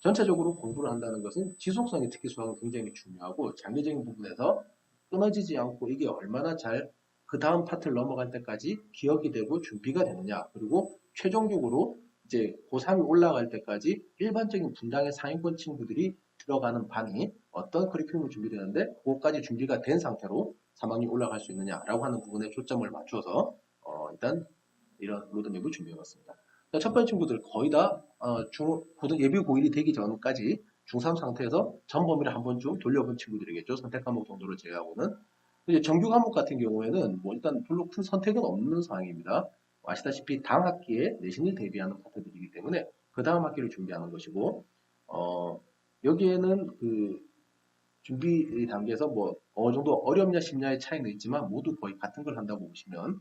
전체적으로 공부를 한다는 것은 지속성이 특히 수학은 굉장히 중요하고 장기적인 부분에서 끊어지지 않고 이게 얼마나 잘 그 다음 파트를 넘어갈 때까지 기억이 되고 준비가 되느냐 그리고 최종적으로 이제 고3이 올라갈 때까지 일반적인 분당의 상위권 친구들이 들어가는 반이 어떤 커리큘럼이 준비되는데 그것까지 준비가 된 상태로 3학년이 올라갈 수 있느냐라고 하는 부분에 초점을 맞춰서 일단 이런 로드맵을 준비해봤습니다. 첫 번째 친구들 거의 다 예비 고1이 되기 전까지 중3 상태에서 전 범위를 한 번쯤 돌려본 친구들이겠죠. 선택 과목 정도를 제외하고는. 이제 정규 과목 같은 경우에는 뭐 일단 별로 큰 선택은 없는 상황입니다. 아시다시피 다음 학기에 내신을 대비하는 파트들이기 때문에 그 다음 학기를 준비하는 것이고 여기에는 준비 단계에서 뭐 어느 정도 어렵냐 쉽냐의 차이는 있지만 모두 거의 같은 걸 한다고 보시면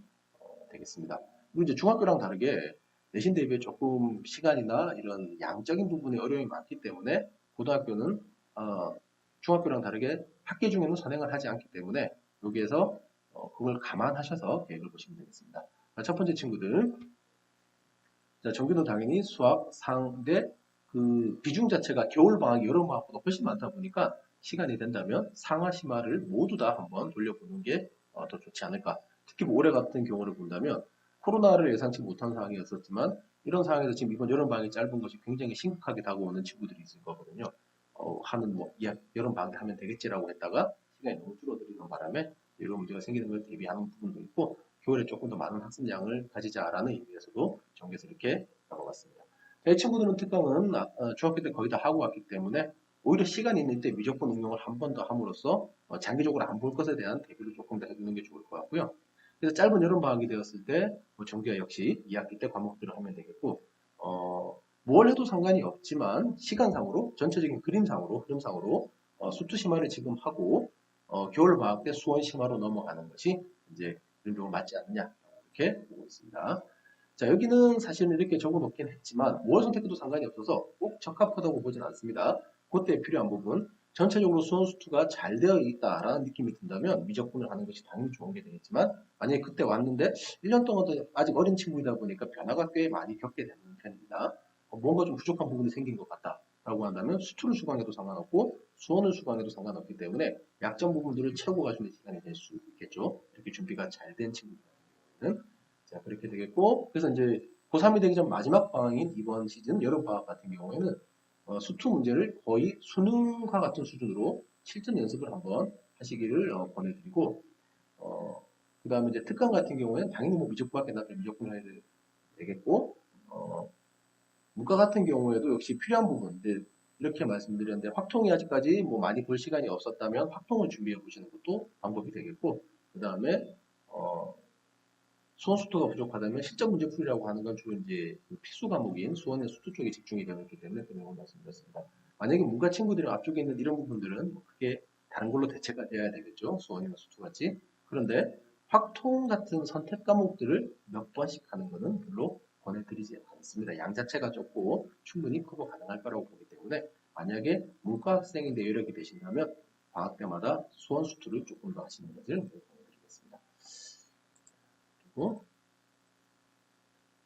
되겠습니다. 그리고 이제 중학교랑 다르게 내신 대비에 조금 시간이나 이런 양적인 부분에 어려움이 많기 때문에 고등학교는 중학교랑 다르게 학기 중에는 선행을 하지 않기 때문에 여기에서 그걸 감안하셔서 계획을 보시면 되겠습니다. 첫 번째 친구들 자, 정규는 당연히 수학 상대 비중 자체가 겨울 방학, 여름 방학보다 훨씬 많다 보니까 시간이 된다면 상하 심화를 모두 다 한번 돌려보는 게 더 좋지 않을까. 특히 뭐 올해 같은 경우를 본다면 코로나를 예상치 못한 상황이었었지만 이런 상황에서 지금 이번 여름 방학이 짧은 것이 굉장히 심각하게 다가오는 친구들이 있을 거거든요. 하는 뭐 여름 방학 때 하면 되겠지라고 했다가 시간이 너무 줄어들는 바람에 이런 문제가 생기는 걸 대비하는 부분도 있고 겨울에 조금 더 많은 학습량을 가지자라는 의미에서도 정해서 이렇게 적어봤습니다. 이 친구들은 특강은 중학교 때 거의 다 하고 왔기 때문에 오히려 시간이 있는 때 미적분 응용을 한 번 더 함으로써 장기적으로 안 볼 것에 대한 대비를 조금 더 해두는 게 좋을 것 같고요. 그래서 짧은 여름 방학이 되었을 때, 뭐 정규와 역시 2학기 때 과목들을 하면 되겠고, 뭘 해도 상관이 없지만, 시간상으로, 전체적인 그림상으로, 흐름상으로, 수투 심화를 지금 하고, 겨울 방학 때 수원 심화로 넘어가는 것이 이제 그림적으로 맞지 않느냐. 이렇게 보고 있습니다. 자, 여기는 사실은 이렇게 적어 놓긴 했지만, 뭘 선택해도 상관이 없어서 꼭 적합하다고 보진 않습니다. 그때 필요한 부분, 전체적으로 수원 수투가 잘 되어 있다라는 느낌이 든다면 미적분을 하는 것이 당연히 좋은 게 되겠지만, 만약에 그때 왔는데 1년 동안도 아직 어린 친구이다 보니까 변화가 꽤 많이 겪게 되는 편입니다. 뭔가 좀 부족한 부분이 생긴 것 같다라고 한다면 수투를 수강해도 상관없고 수원을 수강해도 상관없기 때문에 약점 부분들을 채우고 가시는 시간이 될 수 있겠죠. 이렇게 준비가 잘 된 친구들은. 자, 그렇게 되겠고, 그래서 이제 고3이 되기 전 마지막 방학인 이번 시즌 여름 방학 같은 경우에는 수투 문제를 거의 수능과 같은 수준으로 실전 연습을 한번 하시기를 권해드리고, 그 다음에 이제 특강 같은 경우에는 당연히 뭐 미적분학교 나서 미적분을 해야 되겠고, 문과 같은 경우에도 역시 필요한 부분, 이렇게 말씀드렸는데 확통이 아직까지 뭐 많이 볼 시간이 없었다면 확통을 준비해 보시는 것도 방법이 되겠고, 그 다음에 수원 수투가 부족하다면 실전 문제 풀이라고 하는 건 주로 이제 그 필수 과목인 수원의 수투 쪽에 집중이 되어 있기 때문에 그 내용을 말씀드렸습니다. 만약에 문과 친구들이 앞쪽에 있는 이런 부분들은 뭐 크게 다른 걸로 대체가 돼야 되겠죠. 수원이나 수투 같이. 그런데 확통 같은 선택 과목들을 몇 번씩 하는 것은 별로 권해드리지 않습니다. 양 자체가 적고 충분히 커버 가능할 거라고 보기 때문에 만약에 문과 학생인데 여력이 되신다면 방학 때마다 수원 수투를 조금 더 하시는 것을 권해드리겠습니다. 그리고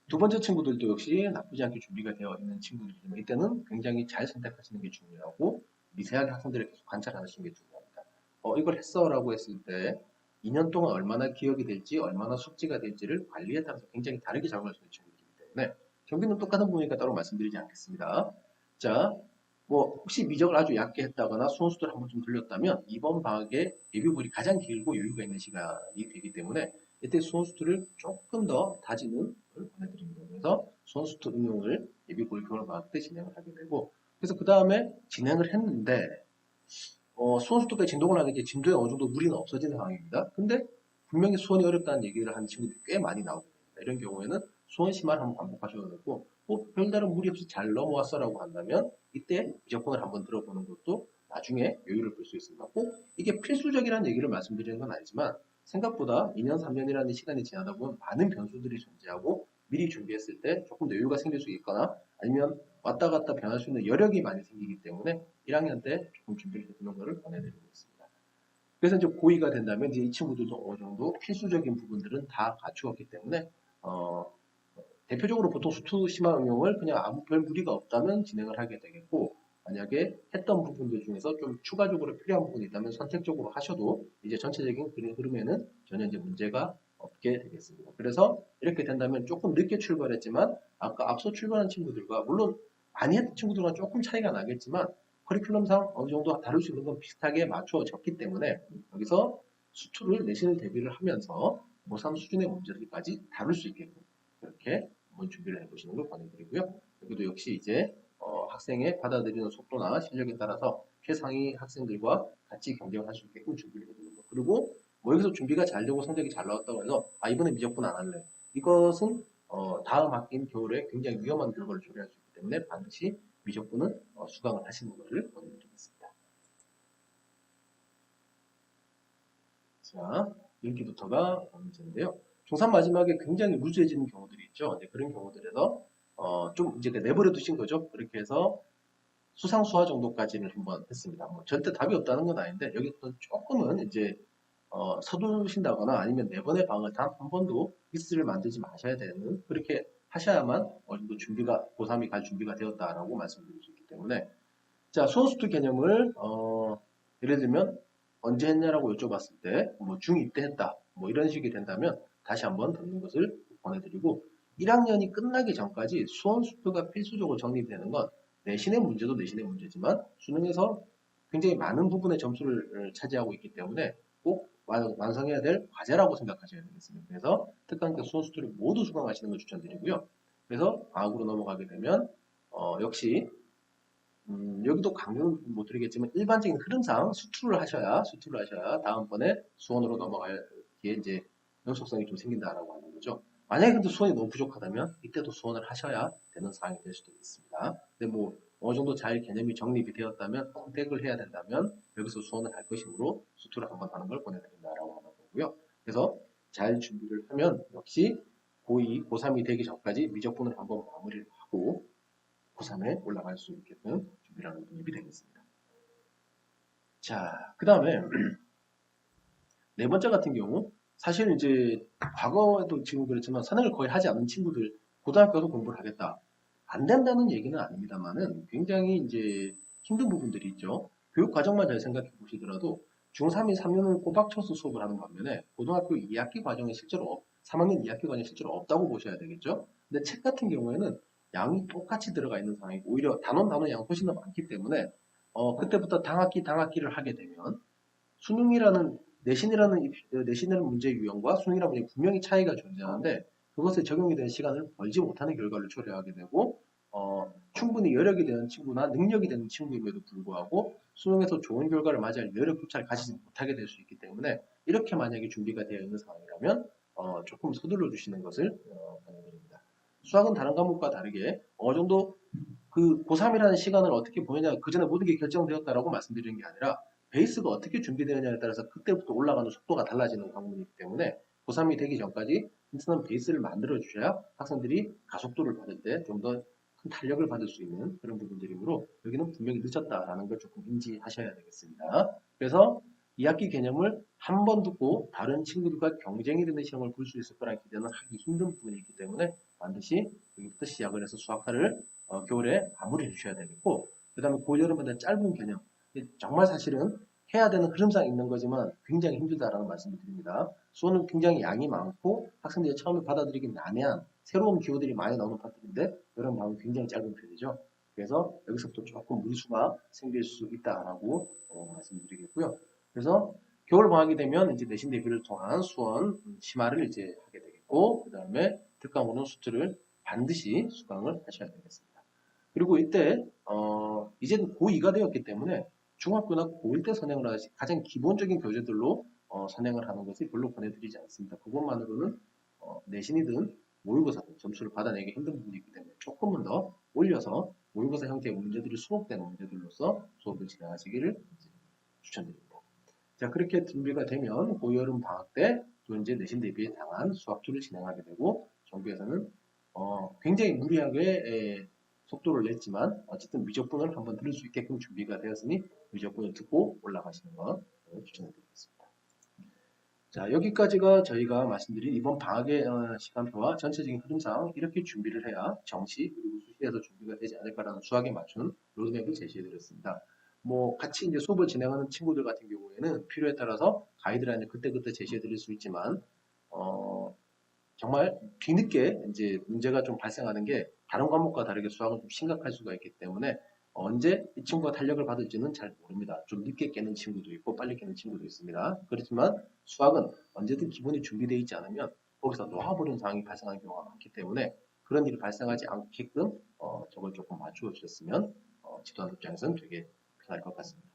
두 번째 친구들도 역시 나쁘지 않게 준비가 되어 있는 친구들이지만 이때는 굉장히 잘 선택하시는 게 중요하고 미세하게 학생들을 계속 관찰하시는 게 중요합니다. 이걸 했어 라고 했을 때 2년 동안 얼마나 기억이 될지 얼마나 숙지가 될지를 관리에 따라서 굉장히 다르게 작업할 수 있는 친구들이기 때문에 경기는 똑같은 부분이니까 따로 말씀드리지 않겠습니다. 자, 뭐 혹시 미적을 아주 얕게 했다거나 수험수들 한번 좀 들렸다면 이번 방학에 예비불이 가장 길고 여유가 있는 시간이 되기 때문에 이때 수험수들을 조금 더 다지는 걸 보내드립니다. 그래서 수험수들 응용을 예비불 겨울 방학 때 진행을 하게 되고 그래서 그 다음에 진행을 했는데 수원수도까지 진동을 하는 게 진도에 어느 정도 무리는 없어지는 상황입니다. 근데 분명히 수원이 어렵다는 얘기를 하는 친구들이 꽤 많이 나오고 이런 경우에는 수원 심화를 한번 반복하셔도 되고 별다른 무리 없이 잘 넘어왔어라고 한다면 이때 미적분을 한번 들어보는 것도 나중에 여유를 볼 수 있습니다. 꼭 이게 필수적이라는 얘기를 말씀드리는 건 아니지만 생각보다 2년, 3년이라는 시간이 지나다 보면 많은 변수들이 존재하고 미리 준비했을 때 조금 더 여유가 생길 수 있거나 아니면 왔다 갔다 변할 수 있는 여력이 많이 생기기 때문에 1학년 때 조금 준비를 해두는 것을 권해드리고 있습니다. 그래서 이제 고2가 된다면 이제 이 친구들도 어느 정도 필수적인 부분들은 다 갖추었기 때문에 대표적으로 보통 수투 심화 응용을 그냥 아무 별 무리가 없다면 진행을 하게 되겠고 만약에 했던 부분들 중에서 좀 추가적으로 필요한 부분이 있다면 선택적으로 하셔도 이제 전체적인 그림 흐름에는 전혀 이제 문제가 없게 되겠습니다. 그래서 이렇게 된다면 조금 늦게 출발했지만 아까 앞서 출발한 친구들과 물론 많이 했던 친구들과 조금 차이가 나겠지만 커리큘럼상 어느 정도 다룰 수 있는 건 비슷하게 맞춰졌기 때문에 여기서 수투를 내신을 대비를 하면서 고3 수준의 문제들까지 다룰 수 있게끔 그렇게 한번 준비를 해보시는 걸 권해드리고요. 여기도 역시 이제 학생의 받아들이는 속도나 실력에 따라서 최상위 학생들과 같이 경쟁을 할 수 있게끔 준비를 해주는 거. 그리고 뭐 여기서 준비가 잘 되고 성적이 잘 나왔다고 해서 이번에 미적분 안 할래. 이것은 다음 학기인 겨울에 굉장히 위험한 결과를 초래할 수 있기 때문에 반드시 미적분은 수강을 하시는 것을 권해드리겠습니다. 자, 여기부터가 문제인데요. 중3 마지막에 굉장히 루즈해지는 경우들이 있죠. 그런 경우들에서 좀 이제 내버려 두신 거죠. 그렇게 해서 수상수화 정도까지는 한번 했습니다. 뭐 절대 답이 없다는 건 아닌데 여기서 조금은 이제 서두르신다거나 아니면 네 번의 방을 단 한 번도 미스를 만들지 마셔야 되는 그렇게 하셔야만 어느 정도 준비가 고3이 갈 준비가 되었다라고 말씀드릴 수 있기 때문에 자 수원수투 개념을 예를 들면 언제 했냐라고 여쭤봤을 때 뭐 중2 때 했다 뭐 이런 식이 된다면 다시 한번 듣는 것을 권해드리고 1학년이 끝나기 전까지 수원수투가 필수적으로 정립되는 건 내신의 문제도 내신의 문제지만 수능에서 굉장히 많은 부분의 점수를 차지하고 있기 때문에 꼭 완성해야 될 과제라고 생각하셔야 되겠습니다. 그래서 특강 때 수원수투를 모두 수강하시는 걸 추천드리고요. 그래서 방학으로 넘어가게 되면 역시 여기도 강조는 못 드리겠지만 일반적인 흐름상 수투를 하셔야 다음번에 수원으로 넘어갈 기에 이제 연속성이 좀 생긴다라고 하는 거죠. 만약에 근데 수원이 너무 부족하다면 이때도 수원을 하셔야 되는 상황이 될 수도 있습니다. 근데 뭐 어느 정도 잘 개념이 정립이 되었다면 선택을 해야 된다면 여기서 수원을 할 것이므로 수투를 한번 하는 걸 권해드린다라고 하는 거고요. 그래서 잘 준비를 하면 역시 고2, 고3이 되기 전까지 미적분을 한번 마무리를 하고 고3에 올라갈 수 있게끔 준비를 하는 분입이 되겠습니다. 자, 그 다음에 네 번째 같은 경우 사실 이제 과거에도 지금 그랬지만 선행을 거의 하지 않는 친구들 고등학교도 공부를 하겠다. 안 된다는 얘기는 아닙니다만은 굉장히 이제 힘든 부분들이 있죠. 교육 과정만 잘 생각해 보시더라도 중3이 3년을 꼬박 쳐서 수업을 하는 반면에 고등학교 2학기 과정에 실제로 3학년 2학기 과정에 실제로 없다고 보셔야 되겠죠. 근데 책 같은 경우에는 양이 똑같이 들어가 있는 상황이고 오히려 단원 양 훨씬 더 많기 때문에 그때부터 당학기를 하게 되면 수능이라는 내신이라는 문제 유형과 수능이라는 문제 분명히 차이가 존재하는데 그것에 적용이 되는 시간을 벌지 못하는 결과를 초래하게 되고 충분히 여력이 되는 친구나 능력이 되는 친구임에도 불구하고 수능에서 좋은 결과를 맞이할 여력조차를 가지지 못하게 될 수 있기 때문에 이렇게 만약에 준비가 되어 있는 상황이라면 조금 서둘러 주시는 것을 권해드립니다. 수학은 다른 과목과 다르게 어느 정도 그 고3이라는 시간을 어떻게 보내냐 그 전에 모든 게 결정되었다라고 말씀드리는 게 아니라 베이스가 어떻게 준비되느냐에 따라서 그때부터 올라가는 속도가 달라지는 과목이기 때문에 고3이 되기 전까지 튼튼한 베이스를 만들어 주셔야 학생들이 가속도를 받을 때 좀 더 큰 탄력을 받을 수 있는 그런 부분들이므로 여기는 분명히 늦었다라는 걸 조금 인지하셔야 되겠습니다. 그래서 2학기 개념을 한 번 듣고 다른 친구들과 경쟁이 되는 시험을 볼 수 있을 거라는 기대는 하기 힘든 부분이 있기 때문에 반드시 여기부터 시작을 해서 수학과를 겨울에 마무리해 주셔야 되겠고 그 다음에 고여름에 짧은 개념 정말 사실은 해야 되는 흐름상 있는 거지만 굉장히 힘들다라는 말씀을 드립니다. 수원은 굉장히 양이 많고 학생들이 처음에 받아들이기 난해한 새로운 기호들이 많이 나오는 파트인데 이런 마음이 굉장히 짧은 편이죠. 그래서 여기서부터 조금 무리수가 생길 수 있다라고 말씀드리겠고요. 그래서 겨울 방학이 되면 이제 내신 대비를 통한 수원 심화를 이제 하게 되겠고 그 다음에 특강으로는 수투를 반드시 수강을 하셔야 되겠습니다. 그리고 이때 이제는 고2가 되었기 때문에 중학교나 고1 때 선행을 하시 가장 기본적인 교재들로 선행을 하는 것을 별로 권해드리지 않습니다. 그것만으로는 내신이든 모의고사든 점수를 받아내기 힘든 부분이 있기 때문에 조금은 더 올려서 모의고사 형태의 문제들이 수록되는 문제들로서 수업을 진행하시기를 추천드립니다. 자, 그렇게 준비가 되면 고여름 방학 때 또 이제 내신 대비에 당한 수학2를 진행하게 되고 정부에서는 굉장히 무리하게 속도를 냈지만 어쨌든 미적분을 한번 들을 수 있게끔 준비가 되었으니 미적분을 듣고 올라가시는 것 추천해드리겠습니다. 자, 여기까지가 저희가 말씀드린 이번 방학의 시간표와 전체적인 흐름상 이렇게 준비를 해야 정시 그리고 수시에서 준비가 되지 않을까라는 수학에 맞춘 로드맵을 제시해드렸습니다. 뭐 같이 이제 수업을 진행하는 친구들 같은 경우에는 필요에 따라서 가이드라인을 그때그때 제시해드릴 수 있지만 정말 뒤늦게 이제 문제가 좀 발생하는 게 다른 과목과 다르게 수학은 좀 심각할 수가 있기 때문에 언제 이 친구가 탄력을 받을지는 잘 모릅니다. 좀 늦게 깨는 친구도 있고 빨리 깨는 친구도 있습니다. 그렇지만 수학은 언제든 기본이 준비되어 있지 않으면 거기서 놓아버리는 상황이 발생하는 경우가 많기 때문에 그런 일이 발생하지 않게끔 저걸 조금 맞추어 주셨으면 지도하는 입장에서는 되게 편할 것 같습니다.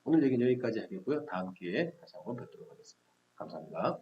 오늘 얘기는 여기까지 하겠고요. 다음 기회에 다시 한번 뵙도록 하겠습니다. 감사합니다.